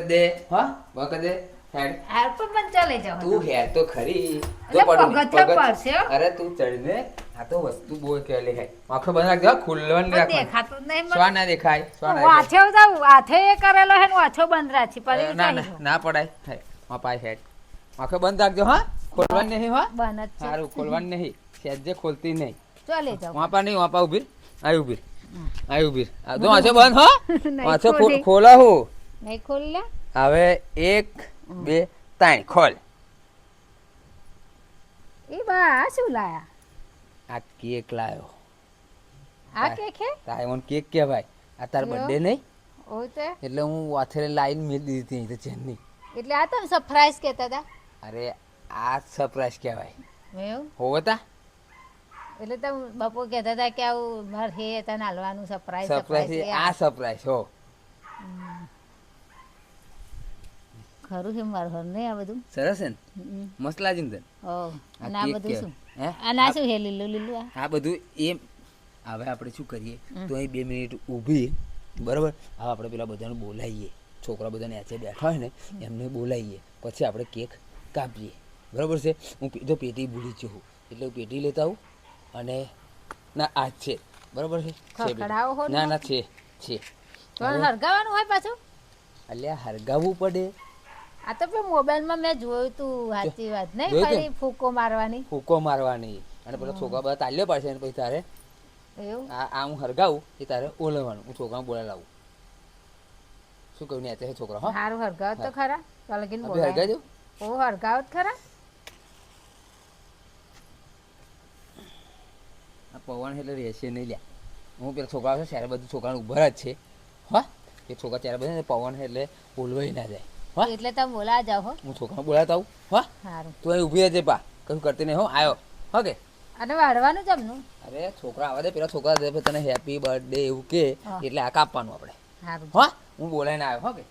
દે હા વખત દે હેડ હાર પણ ચાલે જાવ તું હેડ તો ખરી તો એટલે પડું પગથિયા પડશે હો. અરે તું ચડીને આ તો વસ્તુ બહુ કેલી હે આંખો બંધ રાખજો ખુલ્લવાનું પણ રાખવાનું દેખાતું જ નહીં મને. સ્વા ના દેખાય સ્વા ના વાછે બધા વાથે એ કરેલો હે ને વાછો બંધ રાખી પડી દેખાય ના ના ના પડાય હે માપાય હેડ આંખો બંધ રાખજો હા ખોલવાની નહીં હા બંધ જ છે સારું ખોલવાની નહીં સેજે ખોલતી નહીં ચાલે જાવ વાપા નહીં વાપા ઉભી આઈ ઉભી આઈ ઉભી આ તો આંખો બંધ હો નહીં આંખો ખોલી. ખોલા હું નહીં ખોલ લે હવે 1 2 3 ખોલ એ બા આ શું લાયા આ કેક લાયો આ કેક હે તારે કેક કહેવાય આ તાર કેવો? બર્થડે નહીં ઓય તે એટલે હું વાથેરે લાઈન મેળ દીધી હતી અહીં તો ચેનની એટલે આ તમે સરપ્રાઈઝ કહેતા હતા અરે આ સરપ્રાઈઝ કહેવાય એવું હોવે તા એટલે તમે બપોર કહેતા હતા કે આવું મારે હે હતા નાલવાનું સરપ્રાઈઝ સરપ્રાઈઝ આ સરપ્રાઈઝ હો ખરું છે મારું ઘર નહીં આ બધું સરસ છે ને હમ. મસ્ત લાગી ને તને? ઓ આ અને આ કેક બધું શું હે આ ના શું હે લીલું લીલું આ આ બધું એમ હવે આપણે શું કરીએ તો અહીં 2 મિનિટ ઊભી બરાબર હવે આપણે પેલા બધાને બોલાવીએ છોકરા બધા નીચે બેઠા હોય ને એમને બોલાવીએ પછી આપણે કેક કાપીએ બરાબર છે હું જો પેટી ભૂલી છું એટલે હું પેટી લેતા આવું અને ના આ જ છે બરાબર છે ખખડાવો હો ને? ના ના છે તો હરગાવાનું હોય પાછું અલ્યા હરગાવવું પડે આ તો પેલું મોબાઈલમાં મેં જોયું તું સાચી વાત નહીં જોયું તું? ખાલી ફૂકો મારવાની ફૂકો મારવાની અને પેલા છોકરા બધા તાલ્યો પડશે અને પછી તારે એવું આ હું હરગાવું એ તારે ઓલવવાનું હું છોકરાને બોલા લાવું શું કહ્યું ને છે છોકરા હા સારું હરગાવ તો ખરા તો લગીન આપણે બોલાય હરગાજો ઓ હરગાવ જ ખરા આ પવન એટલે રહેશે નહીં લ્યા હું પેલા છોકરા છે ત્યારે બધું છોકરાને ઉભા જ છે હા એ છોકરા ત્યારે બધા પવન છે એટલે બોલવાય ના જાય હા એટલે તમે બોલા જાઓ હો હું છોકરાને બોલાતા આવું હા સારું તું અહીં ઊભી રહેજે પા કશું કરતી નહીં હો આવ્યો હા કે અને વાળવાનું જમનું અરે છોકરા આવે દે પેલા છોકરા દે તને હેપી બર્થડે એવું કે હા. એટલે આ કાપવાનું આપણે સારું હા હું બોલાઈને આવ્યો હા કે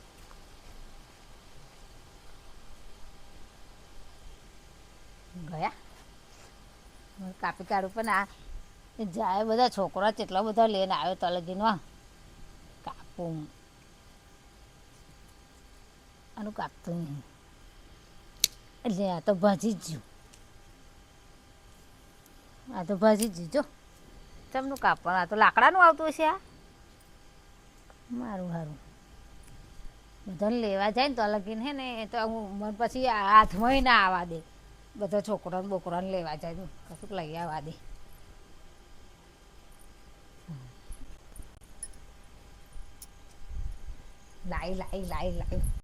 ગયા હું કાપી કાઢું પણ આ એ જાય બધા છોકરા કેટલા બધા લઈને આવ્યો તો લગીનમાં કાપું આનું કાપતું નહીં એટલે આ તો ભાજી જ જ્યું આ તો ભાજી જ જ્યું જો ચમનું કાપવાનું આ તો લાકડાનું આવતું હશે આ મારું સારું બધાને લેવા જાય ને તો લગીન હે ને એ તો હું મને પછી હાથમાં ના આવવા દે બધા છોકરાને બોકરાને લેવા જાય તો કશુંક લઈ આવવા દે લાઈ લાઈ લાઈ લાઈ